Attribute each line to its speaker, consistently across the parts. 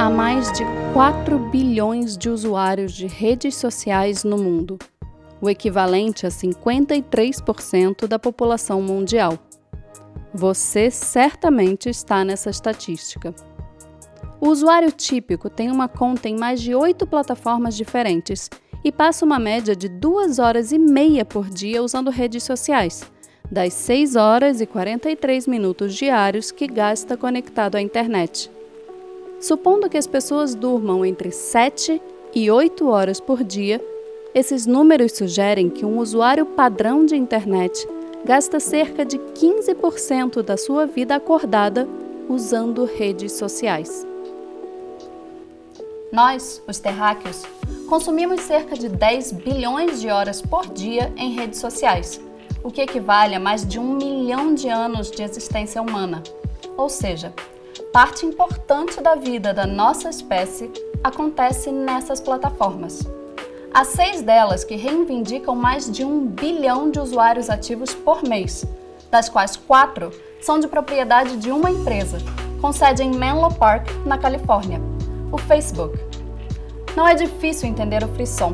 Speaker 1: Há mais de 4 bilhões de usuários de redes sociais no mundo, o equivalente a 53% da população mundial. Você certamente está nessa estatística. O usuário típico tem uma conta em mais de 8 plataformas diferentes e passa uma média de 2 horas e meia por dia usando redes sociais, das 6 horas e 43 minutos diários que gasta conectado à internet. Supondo que as pessoas durmam entre 7 e 8 horas por dia, esses números sugerem que um usuário padrão de internet gasta cerca de 15% da sua vida acordada usando redes sociais. Nós, os terráqueos, consumimos cerca de 10 bilhões de horas por dia em redes sociais, o que equivale a mais de 1 milhão de anos de existência humana. Ou seja, parte importante da vida da nossa espécie acontece nessas plataformas. Há 6 delas que reivindicam mais de 1 bilhão de usuários ativos por mês, das quais 4 são de propriedade de uma empresa, com sede em Menlo Park, na Califórnia, o Facebook. Não é difícil entender o frisson.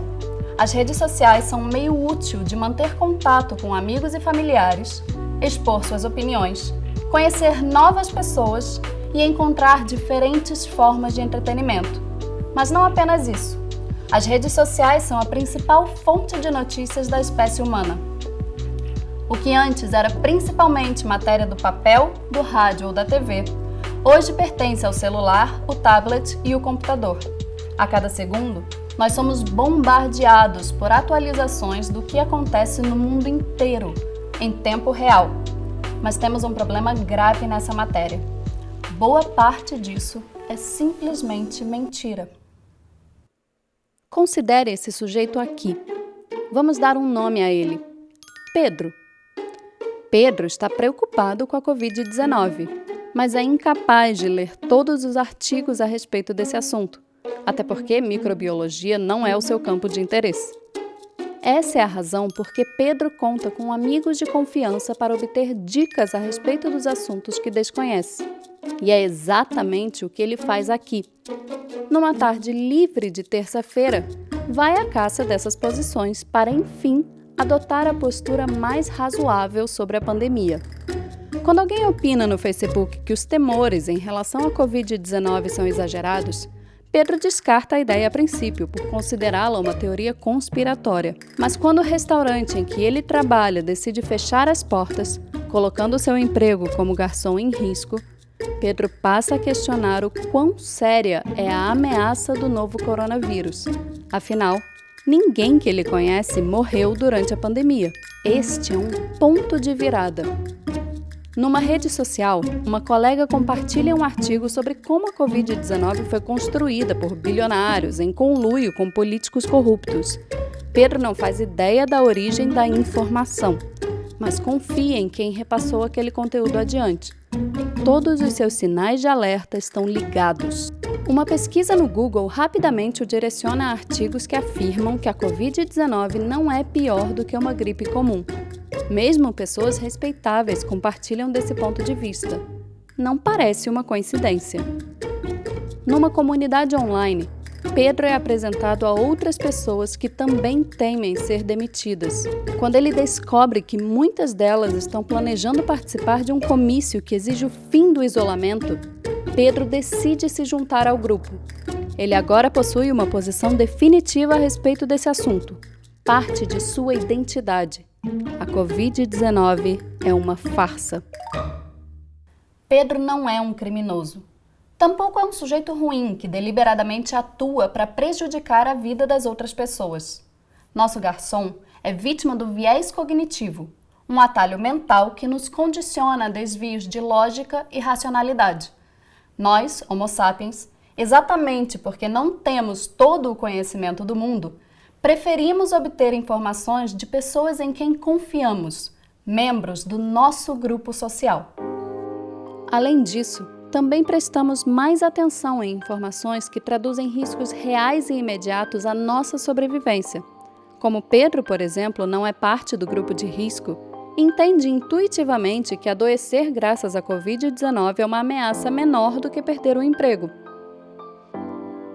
Speaker 1: As redes sociais são um meio útil de manter contato com amigos e familiares, expor suas opiniões, conhecer novas pessoas e encontrar diferentes formas de entretenimento. Mas não apenas isso. As redes sociais são a principal fonte de notícias da espécie humana. O que antes era principalmente matéria do papel, do rádio ou da TV, hoje pertence ao celular, o tablet e o computador. A cada segundo, nós somos bombardeados por atualizações do que acontece no mundo inteiro, em tempo real. Mas temos um problema grave nessa matéria. Boa parte disso é simplesmente mentira. Considere esse sujeito aqui. Vamos dar um nome a ele. Pedro. Pedro está preocupado com a Covid-19, mas é incapaz de ler todos os artigos a respeito desse assunto, até porque microbiologia não é o seu campo de interesse. Essa é a razão por que Pedro conta com amigos de confiança para obter dicas a respeito dos assuntos que desconhece. E é exatamente o que ele faz aqui. Numa tarde livre de terça-feira, vai à caça dessas posições para, enfim, adotar a postura mais razoável sobre a pandemia. Quando alguém opina no Facebook que os temores em relação à Covid-19 são exagerados, Pedro descarta a ideia a princípio por considerá-la uma teoria conspiratória. Mas quando o restaurante em que ele trabalha decide fechar as portas, colocando seu emprego como garçom em risco, Pedro passa a questionar o quão séria é a ameaça do novo coronavírus. Afinal, ninguém que ele conhece morreu durante a pandemia. Este é um ponto de virada. Numa rede social, uma colega compartilha um artigo sobre como a Covid-19 foi construída por bilionários em conluio com políticos corruptos. Pedro não faz ideia da origem da informação, mas confia em quem repassou aquele conteúdo adiante. Todos os seus sinais de alerta estão ligados. Uma pesquisa no Google rapidamente o direciona a artigos que afirmam que a Covid-19 não é pior do que uma gripe comum. Mesmo pessoas respeitáveis compartilham desse ponto de vista. Não parece uma coincidência. Numa comunidade online, Pedro é apresentado a outras pessoas que também temem ser demitidas. Quando ele descobre que muitas delas estão planejando participar de um comício que exige o fim do isolamento, Pedro decide se juntar ao grupo. Ele agora possui uma posição definitiva a respeito desse assunto. Parte de sua identidade. A Covid-19 é uma farsa. Pedro não é um criminoso. Tampouco é um sujeito ruim que deliberadamente atua para prejudicar a vida das outras pessoas. Nosso garçom é vítima do viés cognitivo, um atalho mental que nos condiciona a desvios de lógica e racionalidade. Nós, Homo sapiens, exatamente porque não temos todo o conhecimento do mundo, preferimos obter informações de pessoas em quem confiamos, membros do nosso grupo social. Além disso, também prestamos mais atenção em informações que traduzem riscos reais e imediatos à nossa sobrevivência. Como Pedro, por exemplo, não é parte do grupo de risco, entende intuitivamente que adoecer graças à Covid-19 é uma ameaça menor do que perder o emprego.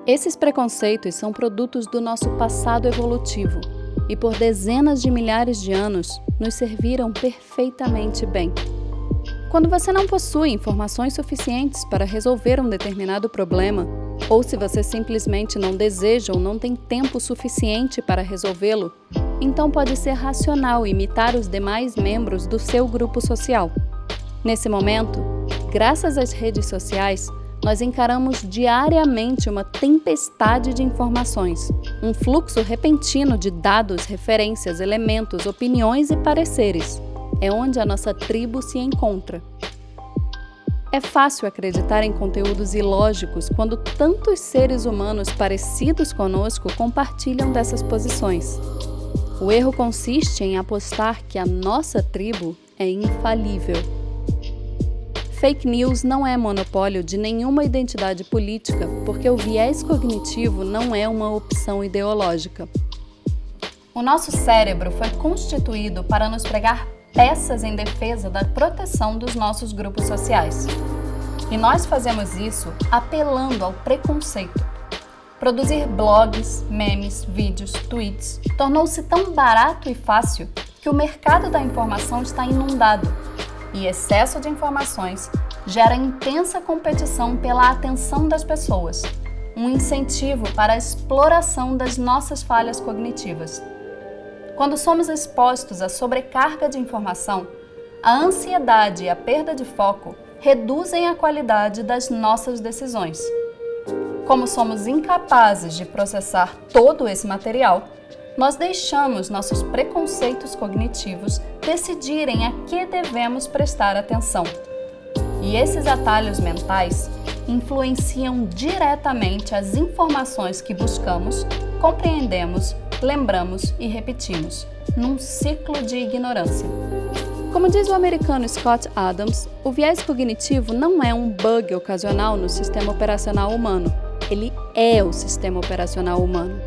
Speaker 1: Esses preconceitos são produtos do nosso passado evolutivo e por dezenas de milhares de anos nos serviram perfeitamente bem. Quando você não possui informações suficientes para resolver um determinado problema, ou se você simplesmente não deseja ou não tem tempo suficiente para resolvê-lo, então pode ser racional imitar os demais membros do seu grupo social. Nesse momento, graças às redes sociais, nós encaramos diariamente uma tempestade de informações, um fluxo repentino de dados, referências, elementos, opiniões e pareceres. É onde a nossa tribo se encontra. É fácil acreditar em conteúdos ilógicos quando tantos seres humanos parecidos conosco compartilham dessas posições. O erro consiste em apostar que a nossa tribo é infalível. Fake news não é monopólio de nenhuma identidade política, porque o viés cognitivo não é uma opção ideológica. O nosso cérebro foi constituído para nos pregar peças em defesa da proteção dos nossos grupos sociais. E nós fazemos isso apelando ao preconceito. Produzir blogs, memes, vídeos, tweets tornou-se tão barato e fácil que o mercado da informação está inundado. E excesso de informações gera intensa competição pela atenção das pessoas, um incentivo para a exploração das nossas falhas cognitivas. Quando somos expostos à sobrecarga de informação, a ansiedade e a perda de foco reduzem a qualidade das nossas decisões. Como somos incapazes de processar todo esse material, nós deixamos nossos preconceitos cognitivos decidirem a que devemos prestar atenção. E esses atalhos mentais influenciam diretamente as informações que buscamos, compreendemos, lembramos e repetimos, num ciclo de ignorância. Como diz o americano Scott Adams, o viés cognitivo não é um bug ocasional no sistema operacional humano, ele é o sistema operacional humano.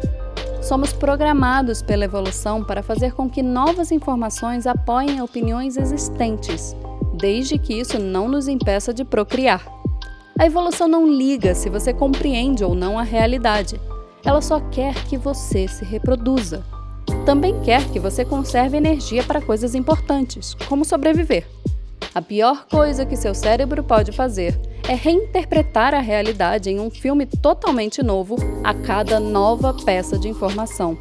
Speaker 1: Somos programados pela evolução para fazer com que novas informações apoiem opiniões existentes, desde que isso não nos impeça de procriar. A evolução não liga se você compreende ou não a realidade. Ela só quer que você se reproduza. Também quer que você conserve energia para coisas importantes, como sobreviver. A pior coisa que seu cérebro pode fazer é reinterpretar a realidade em um filme totalmente novo a cada nova peça de informação.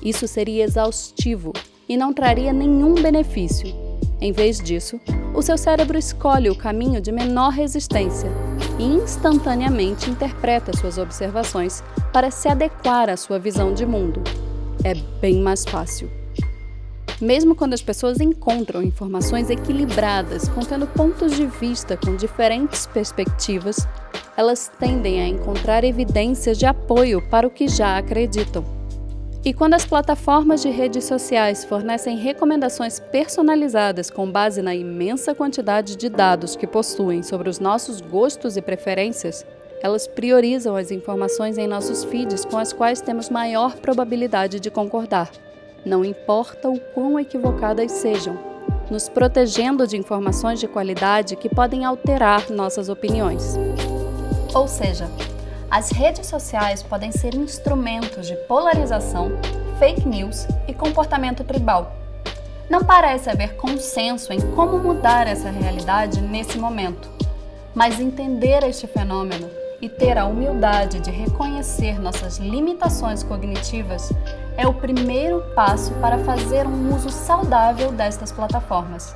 Speaker 1: Isso seria exaustivo e não traria nenhum benefício. Em vez disso, o seu cérebro escolhe o caminho de menor resistência e instantaneamente interpreta suas observações para se adequar à sua visão de mundo. É bem mais fácil. Mesmo quando as pessoas encontram informações equilibradas, contendo pontos de vista com diferentes perspectivas, elas tendem a encontrar evidências de apoio para o que já acreditam. E quando as plataformas de redes sociais fornecem recomendações personalizadas com base na imensa quantidade de dados que possuem sobre os nossos gostos e preferências, elas priorizam as informações em nossos feeds com as quais temos maior probabilidade de concordar, não importa o quão equivocadas sejam, nos protegendo de informações de qualidade que podem alterar nossas opiniões. Ou seja, as redes sociais podem ser instrumentos de polarização, fake news e comportamento tribal. Não parece haver consenso em como mudar essa realidade nesse momento, mas entender este fenômeno e ter a humildade de reconhecer nossas limitações cognitivas é o primeiro passo para fazer um uso saudável destas plataformas.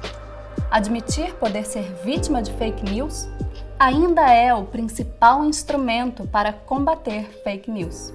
Speaker 1: Admitir poder ser vítima de fake news ainda é o principal instrumento para combater fake news.